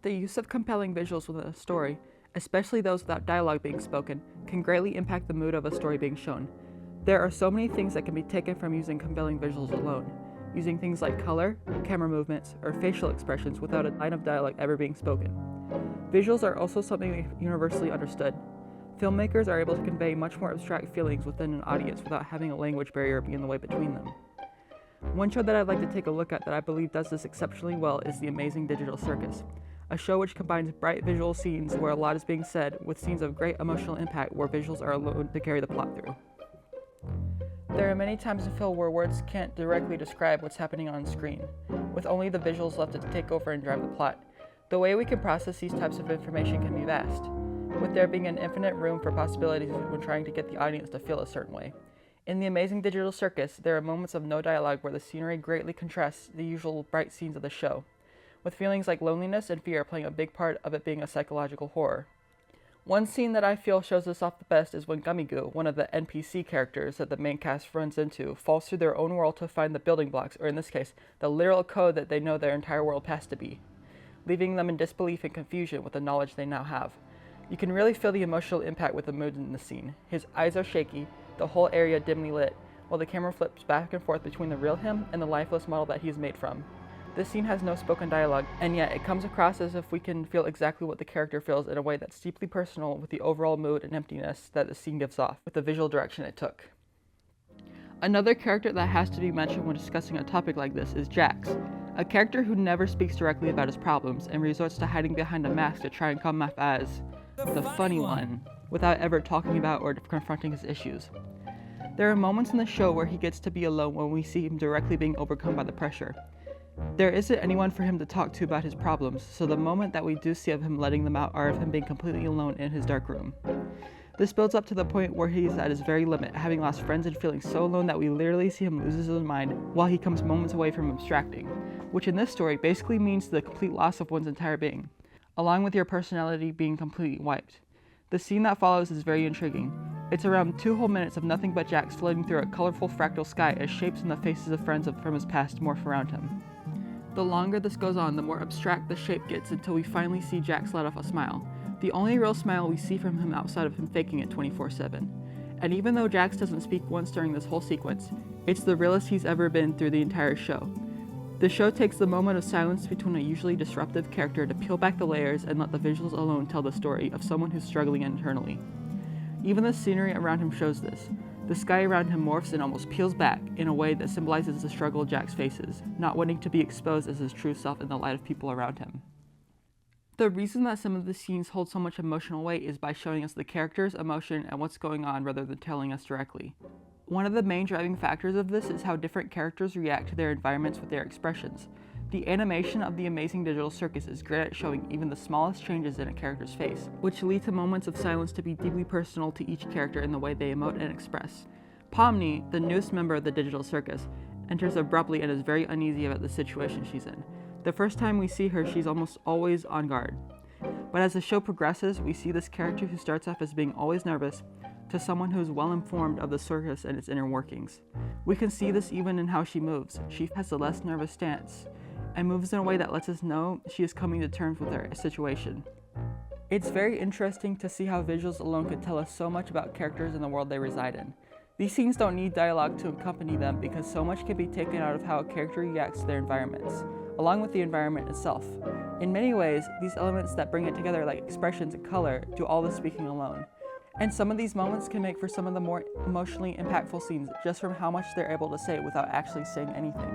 The use of compelling visuals within a story, especially those without dialogue being spoken, can greatly impact the mood of a story being shown. There are so many things that can be taken from using compelling visuals alone, using things like color, camera movements, or facial expressions without a line of dialogue ever being spoken. Visuals are also something universally understood. Filmmakers are able to convey much more abstract feelings within an audience without having a language barrier be in the way between them. One show that I'd like to take a look at that I believe does this exceptionally well is The Amazing Digital Circus, a show which combines bright visual scenes where a lot is being said with scenes of great emotional impact where visuals are alone to carry the plot through. There are many times in film where words can't directly describe what's happening on screen, with only the visuals left to take over and drive the plot. The way we can process these types of information can be vast, with there being an infinite room for possibilities when trying to get the audience to feel a certain way. In The Amazing Digital Circus, there are moments of no dialogue where the scenery greatly contrasts the usual bright scenes of the show, with feelings like loneliness and fear playing a big part of it being a psychological horror. One scene that I feel shows this off the best is when Gummy Goo, one of the NPC characters that the main cast runs into, falls through their own world to find the building blocks, or in this case, the literal code that they know their entire world has to be, leaving them in disbelief and confusion with the knowledge they now have. You can really feel the emotional impact with the mood in the scene. His eyes are shaky, the whole area dimly lit, while the camera flips back and forth between the real him and the lifeless model that he is made from. This scene has no spoken dialogue, and yet it comes across as if we can feel exactly what the character feels in a way that's deeply personal with the overall mood and emptiness that the scene gives off, with the visual direction it took. Another character that has to be mentioned when discussing a topic like this is Jax, a character who never speaks directly about his problems and resorts to hiding behind a mask to try and come off as the funny one, without ever talking about or confronting his issues. There are moments in the show where he gets to be alone when we see him directly being overcome by the pressure. There isn't anyone for him to talk to about his problems, so the moment that we do see of him letting them out are of him being completely alone in his dark room. This builds up to the point where he's at his very limit, having lost friends and feeling so alone that we literally see him lose his own mind while he comes moments away from abstracting, which in this story basically means the complete loss of one's entire being, along with your personality being completely wiped. The scene that follows is very intriguing. It's around 2 whole minutes of nothing but Jax floating through a colorful fractal sky as shapes and the faces of friends from his past morph around him. The longer this goes on, the more abstract the shape gets until we finally see Jax let off a smile. The only real smile we see from him outside of him faking it 24/7. And even though Jax doesn't speak once during this whole sequence, it's the realest he's ever been through the entire show. The show takes the moment of silence between a usually disruptive character to peel back the layers and let the visuals alone tell the story of someone who's struggling internally. Even the scenery around him shows this. The sky around him morphs and almost peels back in a way that symbolizes the struggle Jax faces, not wanting to be exposed as his true self in the light of people around him. The reason that some of the scenes hold so much emotional weight is by showing us the character's emotion and what's going on rather than telling us directly. One of the main driving factors of this is how different characters react to their environments with their expressions. The animation of The Amazing Digital Circus is great at showing even the smallest changes in a character's face, which lead to moments of silence to be deeply personal to each character in the way they emote and express. Pomni, the newest member of the Digital Circus, enters abruptly and is very uneasy about the situation she's in. The first time we see her, she's almost always on guard. But as the show progresses, we see this character who starts off as being always nervous to someone who is well informed of the circus and its inner workings. We can see this even in how she moves. She has a less nervous stance and moves in a way that lets us know she is coming to terms with her situation. It's very interesting to see how visuals alone could tell us so much about characters and the world they reside in. These scenes don't need dialogue to accompany them because so much can be taken out of how a character reacts to their environments, along with the environment itself. In many ways, these elements that bring it together, like expressions and color, do all the speaking alone. And some of these moments can make for some of the more emotionally impactful scenes just from how much they're able to say without actually saying anything.